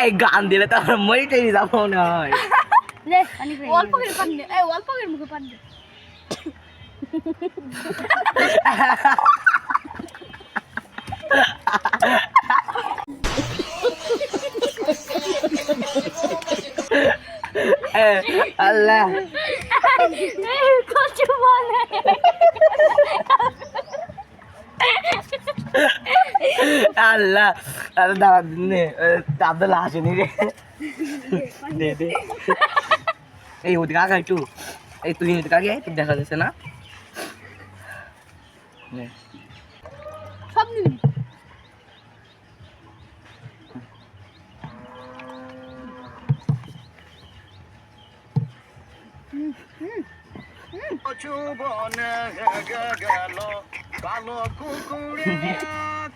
এই গান দিলে তো আমরা মরিটাই যাবো না হয় অল্প করে পান দে অল্প করে মুখে পান দে আল্লাহ কচু বলে আল্লাহ আরে দাঁড়া নে আব্দুল্লাহ আসেনি রে দে দে এই ওদিকে আগা একটু এই তুই ওদিকে আগে তোর দেখা যাচ্ছে না নে সব নিবি কচু বনে হেগে গেল কালো কুকুরে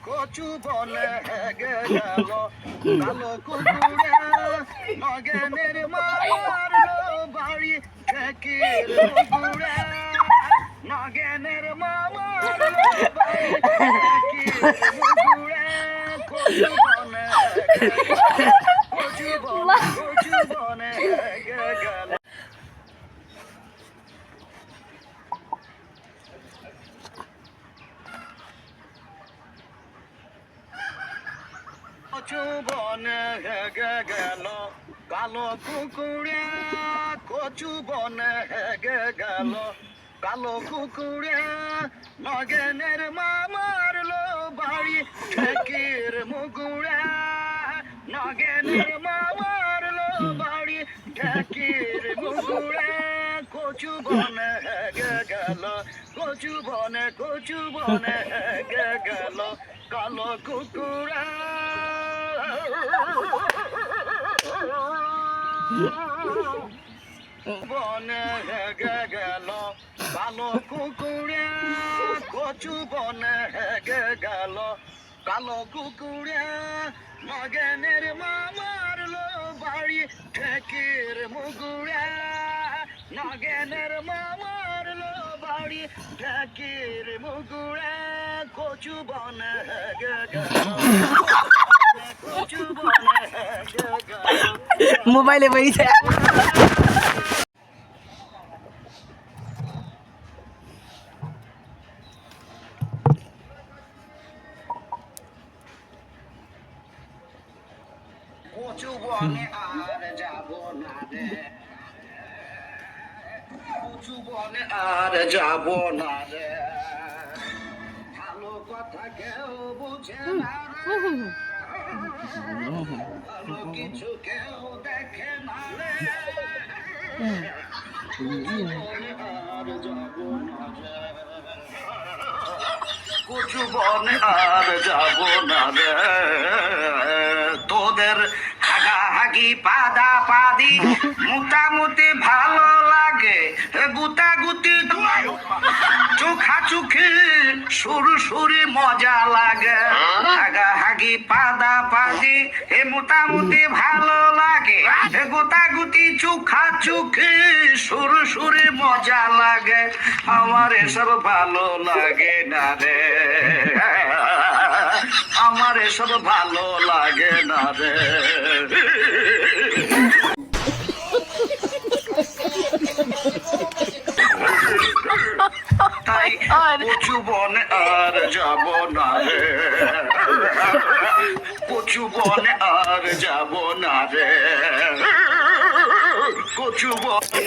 কচু বনে হেগে গেল কালো কুকুরে নগেনের মারলো বাড়ি ঠেকির কুকুরে নগেনের মারলো বাড়ি ঠেকির কুকুরে কচু বনে কচু বনে হেগে গেল কচু বনে হেগে গেল কালো কুকুরে কচু বনে হেগে গেল কালো কুকুরে নগেনের মারলো বাড়ি ঠেকির মুগুরে নগেনের মারলো বাড়ি ঠেকির মুগুরে কচু বনে হেগে গেল কচু বনে হেগে গেল কালো কুকুরে বনে হেগে গেল কালো কুকুরে কচু বনে হেগে গেল কালো কুকুরে নগেনের মারলো বাড়ি ঠেকির মুগুরে নগেনের মারলো বাড়ি ঠেকির মুগুরে কচু বনে হেগে গেল কচু বনে হেগে গেল মোবাইলে বইছে কচু বনে আর যাব না রে কচু বনে আর যাব না রে ভালো কথা কেউ বুঝে না রে ভালো কিছু কেউ দেখে না রে কচু বনে আর যাব না রে তোদের হাগাহাগি পাদা পাদি মোটামুটি ভালো লাগে গুতাগুতি চোখা চোখে সুর সুরে মজা লাগে হাগাহাগি পাদা পাদি মোটামুটি ভালো লাগে গুতাগুতি চোখা চোখে সুর সুরে মজা লাগে আমার এসব ভালো লাগে না রে আমার এসব ভালো লাগে না রে তাই কচু বনে আর যাব না রে কচু বনে আর যাব না রে কচু বনে